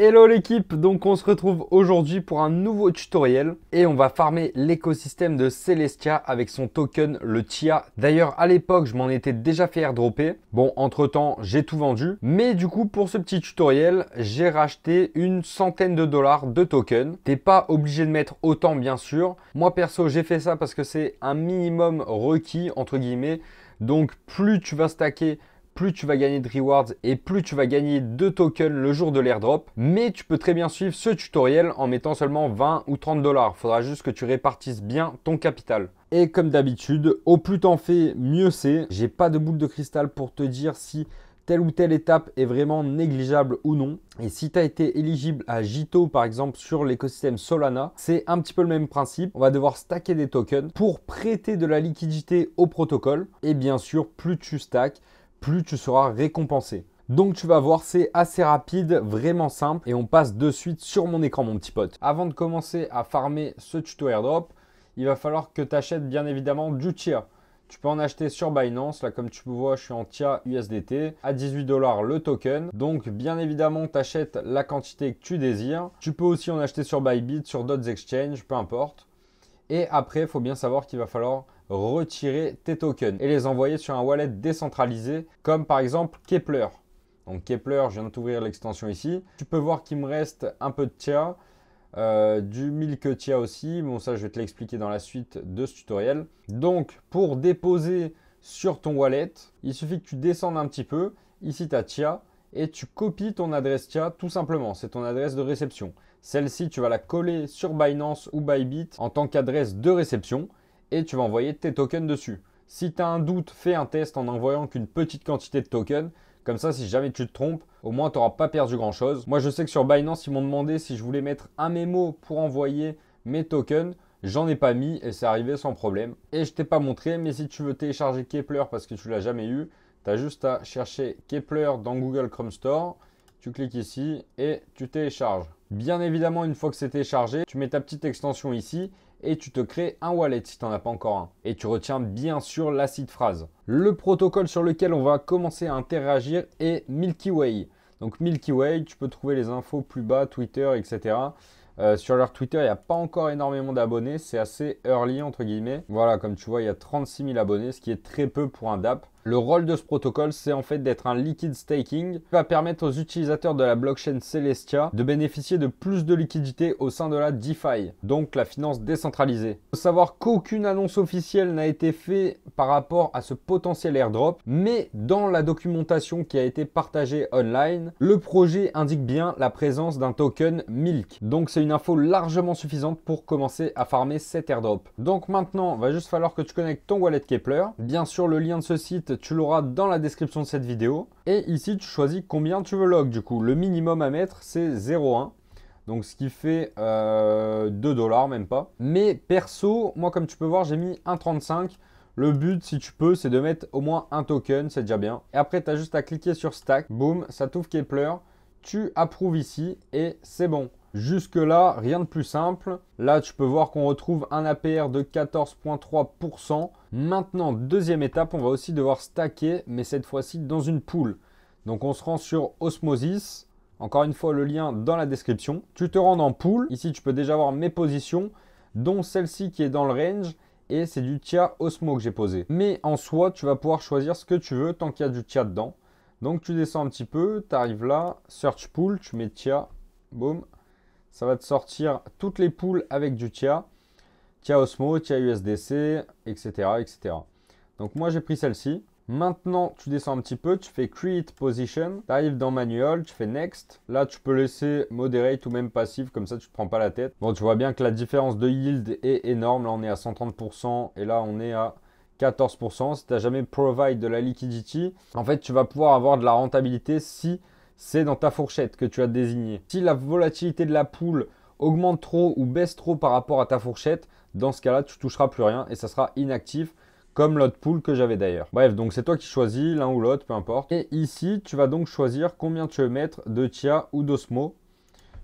Hello l'équipe, donc on se retrouve aujourd'hui pour un nouveau tutoriel et on va farmer l'écosystème de Celestia avec son token, le TIA. D'ailleurs à l'époque je m'en étais déjà fait airdropper, bon entre temps j'ai tout vendu, mais du coup pour ce petit tutoriel j'ai racheté une centaine de dollars de tokens. T'es pas obligé de mettre autant bien sûr, moi perso j'ai fait ça parce que c'est un minimum requis entre guillemets, donc plus tu vas stacker, plus tu vas gagner de rewards et plus tu vas gagner de tokens le jour de l'airdrop. Mais tu peux très bien suivre ce tutoriel en mettant seulement 20 ou 30 dollars. Il faudra juste que tu répartisses bien ton capital. Et comme d'habitude, au plus t'en fais, mieux c'est. J'ai pas de boule de cristal pour te dire si telle ou telle étape est vraiment négligeable ou non. Et si tu as été éligible à Jito par exemple sur l'écosystème Solana, c'est un petit peu le même principe. On va devoir stacker des tokens pour prêter de la liquidité au protocole. Et bien sûr, plus tu stacks, plus tu seras récompensé. Donc tu vas voir, c'est assez rapide, vraiment simple et on passe de suite sur mon écran mon petit pote. Avant de commencer à farmer ce tuto airdrop, il va falloir que tu achètes bien évidemment du TIA. Tu peux en acheter sur Binance, là comme tu peux voir je suis en TIA USDT à 18 dollars le token. Donc bien évidemment tu achètes la quantité que tu désires. Tu peux aussi en acheter sur Bybit, sur d'autres exchanges, peu importe. Et après, il faut bien savoir qu'il va falloir retirer tes tokens et les envoyer sur un wallet décentralisé comme par exemple Keplr. Donc Keplr, je viens de t'ouvrir l'extension ici. Tu peux voir qu'il me reste un peu de TIA, du Milk TIA aussi. Bon, ça, je vais te l'expliquer dans la suite de ce tutoriel. Donc, pour déposer sur ton wallet, il suffit que tu descendes un petit peu. Ici, tu as TIA et tu copies ton adresse TIA tout simplement. C'est ton adresse de réception. Celle-ci, tu vas la coller sur Binance ou Bybit en tant qu'adresse de réception et tu vas envoyer tes tokens dessus. Si tu as un doute, fais un test en envoyant qu'une petite quantité de tokens. Comme ça, si jamais tu te trompes, au moins tu n'auras pas perdu grand-chose. Moi, je sais que sur Binance, ils m'ont demandé si je voulais mettre un mémo pour envoyer mes tokens. J'en ai pas mis et c'est arrivé sans problème. Et je t'ai pas montré, mais si tu veux télécharger Keplr parce que tu l'as jamais eu, tu as juste à chercher Keplr dans Google Chrome Store. Tu cliques ici et tu télécharges. Bien évidemment, une fois que c'est téléchargé, tu mets ta petite extension ici et tu te crées un wallet si tu n'en as pas encore un. Et tu retiens bien sûr la seed phrase. Le protocole sur lequel on va commencer à interagir est Milky Way. Donc Milky Way, tu peux trouver les infos plus bas, Twitter, etc. Sur leur Twitter, il n'y a pas encore énormément d'abonnés. C'est assez early entre guillemets. Voilà, comme tu vois, il y a 36 000 abonnés, ce qui est très peu pour un DApp. Le rôle de ce protocole, c'est en fait d'être un liquid staking qui va permettre aux utilisateurs de la blockchain Celestia de bénéficier de plus de liquidité au sein de la DeFi, donc la finance décentralisée. Il faut savoir qu'aucune annonce officielle n'a été faite par rapport à ce potentiel airdrop, mais dans la documentation qui a été partagée online, le projet indique bien la présence d'un token Milk. Donc c'est une info largement suffisante pour commencer à farmer cet airdrop. Donc maintenant, il va juste falloir que tu connectes ton wallet Keplr. Bien sûr, le lien de ce site, tu l'auras dans la description de cette vidéo. Et ici, tu choisis combien tu veux log. Du coup, le minimum à mettre, c'est 0,1. Donc, ce qui fait 2 dollars, même pas. Mais perso, moi, comme tu peux voir, j'ai mis 1,35. Le but, si tu peux, c'est de mettre au moins un token. C'est déjà bien. Et après, tu as juste à cliquer sur Stack. Boum, ça t'ouvre Keplr. Tu approuves ici et c'est bon. Jusque là, rien de plus simple. Là, tu peux voir qu'on retrouve un APR de 14,3%. Maintenant, deuxième étape, on va aussi devoir stacker, mais cette fois-ci dans une pool. Donc, on se rend sur Osmosis. Encore une fois, le lien dans la description. Tu te rends dans pool. Ici, tu peux déjà voir mes positions, dont celle-ci qui est dans le range. Et c'est du TIA Osmo que j'ai posé. Mais en soi, tu vas pouvoir choisir ce que tu veux tant qu'il y a du TIA dedans. Donc, tu descends un petit peu, tu arrives là, Search Pool, tu mets TIA, boum. Ça va te sortir toutes les pools avec du TIA. TIA Osmo, TIA USDC, etc. etc. Donc moi j'ai pris celle-ci. Maintenant tu descends un petit peu, tu fais Create Position. Tu arrives dans Manual, tu fais Next. Là tu peux laisser Moderate ou même Passive, comme ça tu ne te prends pas la tête. Bon, tu vois bien que la différence de yield est énorme. Là on est à 130% et là on est à 14%. Si tu n'as jamais Provide de la liquidity, en fait tu vas pouvoir avoir de la rentabilité si c'est dans ta fourchette que tu as désigné. Si la volatilité de la pool augmente trop ou baisse trop par rapport à ta fourchette, dans ce cas-là, tu ne toucheras plus rien et ça sera inactif comme l'autre pool que j'avais d'ailleurs. Bref, donc c'est toi qui choisis l'un ou l'autre, peu importe. Et ici, tu vas donc choisir combien tu veux mettre de TIA ou d'Osmo.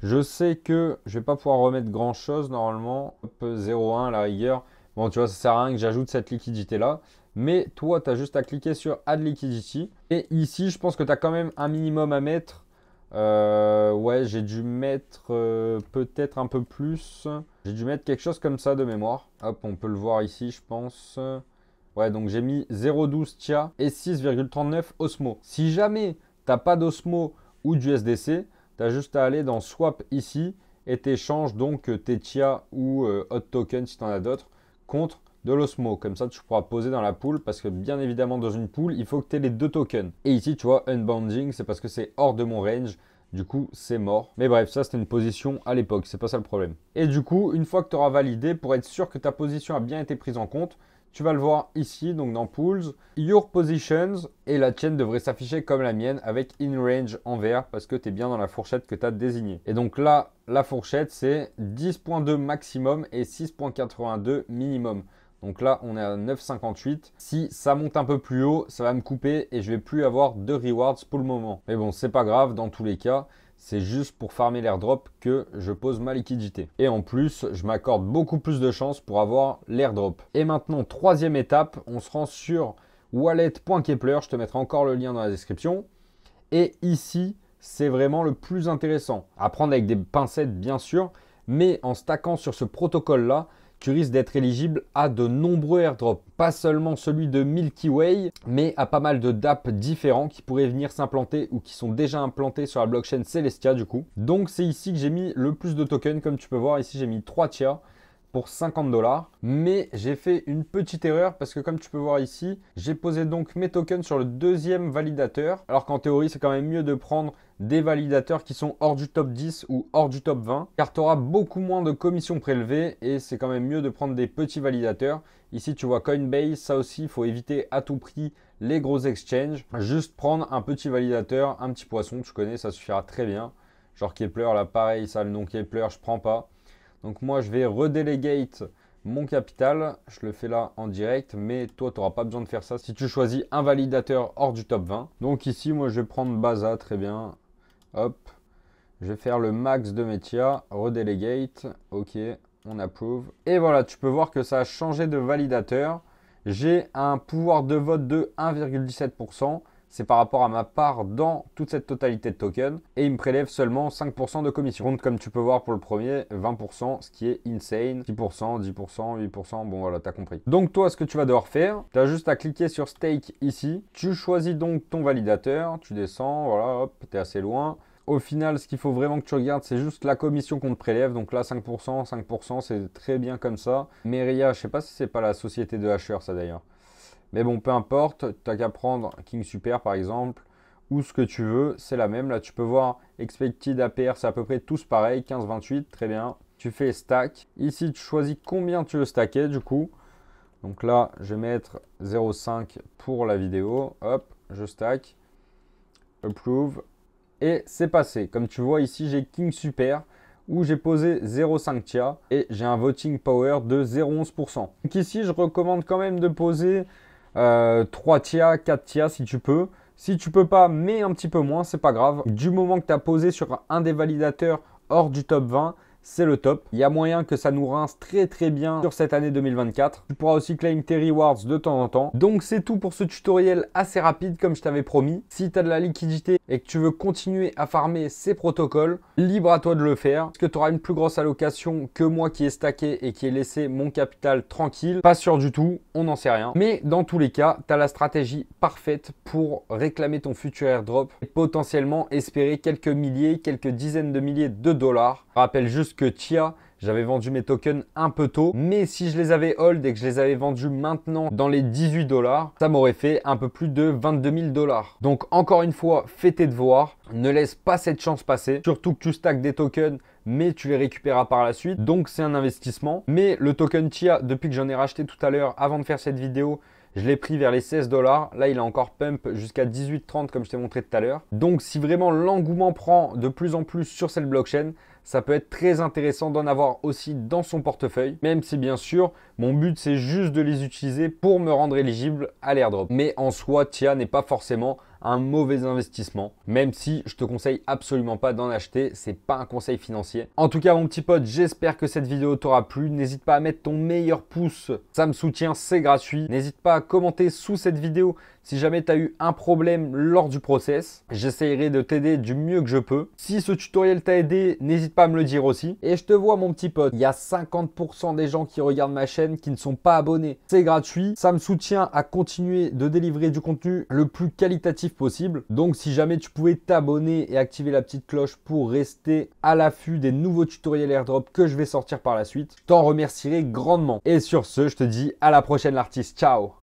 Je sais que je ne vais pas pouvoir remettre grand-chose normalement. 0,1 à la rigueur. Bon, tu vois, ça ne sert à rien que j'ajoute cette liquidité-là. Mais toi, tu as juste à cliquer sur Add Liquidity. Et ici, je pense que tu as quand même un minimum à mettre Ouais, j'ai dû mettre peut-être un peu plus. J'ai dû mettre quelque chose comme ça de mémoire. Hop, on peut le voir ici, je pense. Ouais, donc j'ai mis 0,12 TIA et 6,39 Osmo. Si jamais t'as pas d'Osmo ou d'USDC, tu as juste à aller dans Swap ici et t'échanges donc tes TIA ou Hot Token si tu en as d'autres contre de l'Osmo. Comme ça, tu pourras poser dans la pool parce que bien évidemment, dans une pool, il faut que tu aies les deux tokens. Et ici, tu vois, Unbounding, c'est parce que c'est hors de mon range. Du coup, c'est mort. Mais bref, ça, c'était une position à l'époque. C'est pas ça le problème. Et du coup, une fois que tu auras validé, pour être sûr que ta position a bien été prise en compte, tu vas le voir ici, donc dans Pools, Your Positions, et la tienne devrait s'afficher comme la mienne avec In Range en vert parce que tu es bien dans la fourchette que tu as désignée. Et donc là, la fourchette, c'est 10.2 maximum et 6.82 minimum. Donc là, on est à 9,58. Si ça monte un peu plus haut, ça va me couper et je vais plus avoir de rewards pour le moment. Mais bon, c'est pas grave dans tous les cas. C'est juste pour farmer l'airdrop que je pose ma liquidité. Et en plus, je m'accorde beaucoup plus de chances pour avoir l'airdrop. Et maintenant, troisième étape, on se rend sur wallet.kepler. Je te mettrai encore le lien dans la description. Et ici, c'est vraiment le plus intéressant. À prendre avec des pincettes, bien sûr. Mais en stackant sur ce protocole-là, tu risques d'être éligible à de nombreux airdrops. Pas seulement celui de Milky Way, mais à pas mal de dApps différents qui pourraient venir s'implanter ou qui sont déjà implantés sur la blockchain Celestia du coup. Donc c'est ici que j'ai mis le plus de tokens. Comme tu peux voir ici, j'ai mis 3 TIA pour 50 $. Mais j'ai fait une petite erreur parce que comme tu peux voir ici, j'ai posé donc mes tokens sur le deuxième validateur. Alors qu'en théorie, c'est quand même mieux de prendre des validateurs qui sont hors du top 10 ou hors du top 20 car tu auras beaucoup moins de commissions prélevées et c'est quand même mieux de prendre des petits validateurs. Ici, tu vois Coinbase, ça aussi, il faut éviter à tout prix les gros exchanges. Juste prendre un petit validateur, un petit poisson, tu connais, ça suffira très bien. Genre Kepler, là pareil, ça le nom Kepler, je prends pas. Donc moi, je vais redelegate mon capital. Je le fais là en direct, mais toi, tu n'auras pas besoin de faire ça si tu choisis un validateur hors du top 20. Donc ici, moi, je vais prendre Baza, très bien. Hop, je vais faire le max de mes TIA, redelegate. Ok, on approuve. Et voilà, tu peux voir que ça a changé de validateur. J'ai un pouvoir de vote de 1,17%. C'est par rapport à ma part dans toute cette totalité de tokens. Et il me prélève seulement 5% de commission. Compte comme tu peux voir pour le premier, 20%, ce qui est insane. 6%, 10%, 8%, bon voilà, t'as compris. Donc toi, ce que tu vas devoir faire, tu as juste à cliquer sur Stake ici. Tu choisis donc ton validateur, tu descends, voilà, hop, t'es assez loin. Au final, ce qu'il faut vraiment que tu regardes, c'est juste la commission qu'on te prélève. Donc là, 5%, 5%, c'est très bien comme ça. Meria, je sais pas si c'est pas la société de Hasher, ça d'ailleurs. Mais bon, peu importe, tu n'as qu'à prendre King Super par exemple, ou ce que tu veux, c'est la même. Là, tu peux voir Expected APR, c'est à peu près tous pareil, 15,28, très bien. Tu fais stack. Ici, tu choisis combien tu veux stacker du coup. Donc là, je vais mettre 0,5 pour la vidéo. Hop, je stack. Approve. Et c'est passé. Comme tu vois ici, j'ai King Super où j'ai posé 0,5 TIA et j'ai un voting power de 0,11%. Donc ici, je recommande quand même de poser 3 TIA, 4 TIA si tu peux. Si tu peux pas, mais un petit peu moins, c'est pas grave. Du moment que tu as posé sur un des validateurs hors du top 20, c'est le top. Il y a moyen que ça nous rince très très bien sur cette année 2024. Tu pourras aussi claim tes rewards de temps en temps. Donc c'est tout pour ce tutoriel assez rapide comme je t'avais promis. Si tu as de la liquidité et que tu veux continuer à farmer ces protocoles, libre à toi de le faire. Est-ce que tu auras une plus grosse allocation que moi qui ai stacké et qui ai laissé mon capital tranquille? Pas sûr du tout, on n'en sait rien. Mais dans tous les cas, tu as la stratégie parfaite pour réclamer ton futur airdrop et potentiellement espérer quelques milliers, quelques dizaines de milliers de dollars. Je rappelle juste que TIA, j'avais vendu mes tokens un peu tôt, mais si je les avais hold et que je les avais vendus maintenant dans les 18 $, ça m'aurait fait un peu plus de 22 000 $. Donc encore une fois, fais tes devoirs, ne laisse pas cette chance passer, surtout que tu stacks des tokens, mais tu les récupéreras par la suite, donc c'est un investissement. Mais le token TIA, depuis que j'en ai racheté tout à l'heure avant de faire cette vidéo, je l'ai pris vers les 16 $. Là, il a encore pump jusqu'à 18,30 comme je t'ai montré tout à l'heure. Donc, si vraiment l'engouement prend de plus en plus sur cette blockchain, ça peut être très intéressant d'en avoir aussi dans son portefeuille. Même si, bien sûr, mon but, c'est juste de les utiliser pour me rendre éligible à l'airdrop. Mais en soi, TIA n'est pas forcément un mauvais investissement. Même si je te conseille absolument pas d'en acheter, c'est pas un conseil financier. En tout cas mon petit pote, j'espère que cette vidéo t'aura plu. N'hésite pas à mettre ton meilleur pouce, ça me soutient, c'est gratuit. N'hésite pas à commenter sous cette vidéo si jamais tu as eu un problème lors du process. J'essayerai de t'aider du mieux que je peux. Si ce tutoriel t'a aidé, n'hésite pas à me le dire aussi. Et je te vois mon petit pote, il y a 50% des gens qui regardent ma chaîne qui ne sont pas abonnés. C'est gratuit, ça me soutient à continuer de délivrer du contenu le plus qualitatif possible. Donc si jamais tu pouvais t'abonner et activer la petite cloche pour rester à l'affût des nouveaux tutoriels airdrop que je vais sortir par la suite, je t'en remercierai grandement. Et sur ce, je te dis à la prochaine l'artiste, ciao.